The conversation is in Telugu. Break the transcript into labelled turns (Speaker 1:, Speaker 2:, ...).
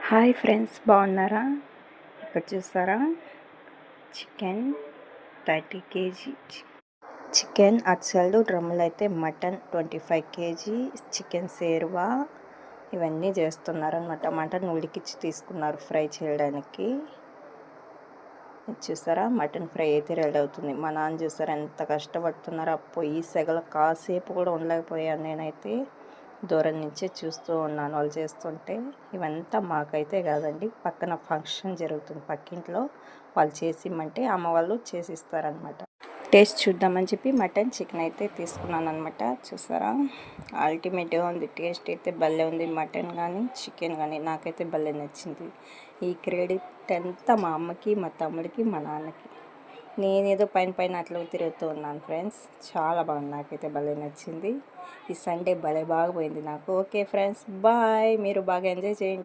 Speaker 1: హాయ్ ఫ్రెండ్స్, బాగున్నారా? ఇక్కడ చూస్తారా, చికెన్ 30 కేజీ చికెన్. అటు సైడ్ డ్రమ్ములు అయితే మటన్ 25 కేజీ చికెన్ సేర్వా ఇవన్నీ చేస్తున్నారనమాట. మటన్ ఉడికిచ్చి తీసుకున్నారు ఫ్రై చేయడానికి. చూసారా, మటన్ ఫ్రై అయితే రెడీ అవుతుంది. మా నాన్న చూసారా ఎంత కష్టపడుతున్నారో. ఆ పొయ్యి సెగలు కాసేపు కూడా ఉండలేకపోయాను నేనైతే. దూరం నుంచే చూస్తూ ఉన్నాను వాళ్ళు చేస్తుంటే. ఇవంతా మాకైతే కాదండి, పక్కన ఫంక్షన్ జరుగుతుంది పక్కింట్లో. వాళ్ళు చేసిమ్మంటే అమ్మ వాళ్ళు చేసిస్తారనమాట. టేస్ట్ చూద్దామని చెప్పి మటన్ చికెన్ అయితే తీసుకున్నాను అనమాట. చూసారా, అల్టిమేట్గా ఉంది. టేస్ట్ అయితే భలే ఉంది. మటన్ కానీ చికెన్ కానీ నాకైతే భలే నచ్చింది. ఈ క్రెడిట్ అంతా మా అమ్మకి, మా తమ్ముడికి, మా నాన్నకి. నేనేదో పైన అట్లా తిరుగుతూ ఉన్నాను ఫ్రెండ్స్. చాలా బాగుంది, నాకైతే భలే నచ్చింది. ఈ సండే భలే బాగా పోయింది నాకు. Okay friends, bye. మీరు బాగా ఎంజాయ్ చేయండి.